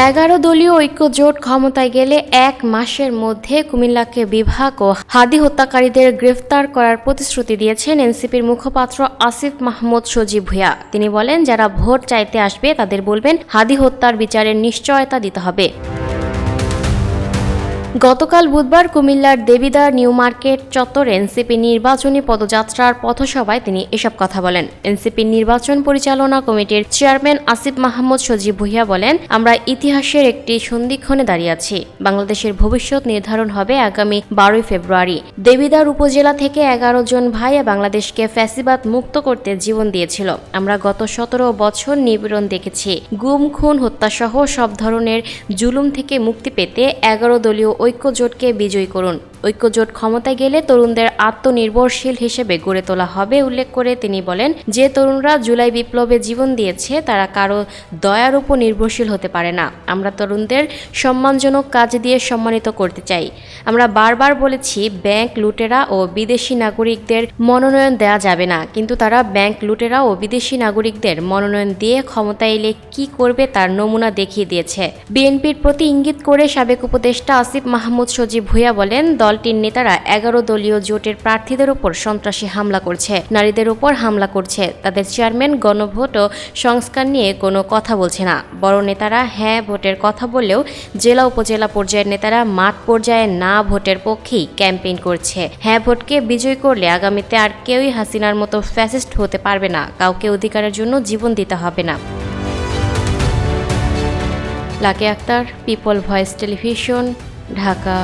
11 দলীয় ঐক্য জোট ক্ষমতায় গেলে 1 মাসের মধ্যে কুমিল্লাকে বিভাগ ও হাদি হত্যাকারীদের গ্রেফতার করার প্রতিশ্রুতি দিয়েছেন এনসিপির মুখপাত্র আসিফ মাহমুদ সজীব ভূঁইয়া। তিনি বলেন, যারা ভোট চাইতে আসবে তাদের বলবেন হাদি হত্যার বিচারের নিশ্চয়তা দিতে হবে। গতকাল বুধবার কুমিল্লার দেবিদ্বার নিউ মার্কেট চত্বরে এনসিপি নির্বাচনী পদযাত্রার পথসভায় তিনি এসব কথা বলেন। এনসিপির নির্বাচন পরিচালনা কমিটির চেয়ারম্যান আসিফ মাহমুদ সজীব ভূঁইয়া বলেন, আমরা ইতিহাসের একটি সন্ধিক্ষণে দাঁড়িয়ে আছি। বাংলাদেশের ভবিষ্যৎ নির্ধারণ হবে আগামী 12 ফেব্রুয়ারি। দেবিদ্বার উপজেলা থেকে 11 জন ভাইয়া বাংলাদেশকে ফ্যাসিবাদ মুক্ত করতে জীবন দিয়েছিল। আমরা গত 17 বছর নিপীড়ন দেখেছি। গুম, খুন, হত্যাসহ সব ধরনের জুলুম থেকে মুক্তি পেতে 11 দলীয় ঐক্যজোটকে বিজয়ী করুন। ঐক্যজোট ক্ষমতায় গেলে তরুণদের আত্মনির্ভরশীল হিসেবে গড়ে তোলা হবে উল্লেখ করে তিনি বলেন, যে তরুণরা জুলাই বিপ্লবে জীবন দিয়েছে তারা কারো দয়ার উপর নির্ভরশীল হতে পারে না। আমরা তরুণদের সম্মানজনক কাজ দিয়ে সম্মানিত করতে চাই। আমরা বারবার বলেছি, ব্যাংক লুটেরা ও বিদেশি নাগরিকদের মনোনয়ন দেওয়া যাবে না, কিন্তু তারা ব্যাংক লুটেরা ও বিদেশি নাগরিকদের মনোনয়ন দিয়ে ক্ষমতায় এলে কি করবে তার নমুনা দেখিয়ে দিয়েছে। বিএনপির প্রতি ইঙ্গিত করে সাবেক উপদেষ্টা আসিফ মাহমুদ সজীব ভূঁইয়া বলেন, দলটির নেতারা 11 দলীয় জোটের প্রার্থীদের উপর সন্ত্রাসী হামলা করছে, নারীদের উপর হামলা করছে। তাদের চেয়ারম্যান গণভোট ও সংস্কার নিয়ে কোনো কথা বলছে না। বড় নেতারা হ্যাঁ ভোটের কথা বললেও জেলা উপজেলা পর্যায়ের নেতারা মাঠ পর্যায়ে না ভোটের পক্ষেই ক্যাম্পেইন করছে। হ্যাঁ ভোটকে বিজয় করলে আগামীতে আর কেউই হাসিনার মতো ফ্যাসিস্ট হতে পারবে না। কাউকে অধিকারের জন্য জীবন দিতে হবে না। Lucky Akter, people voice television, Dhaka.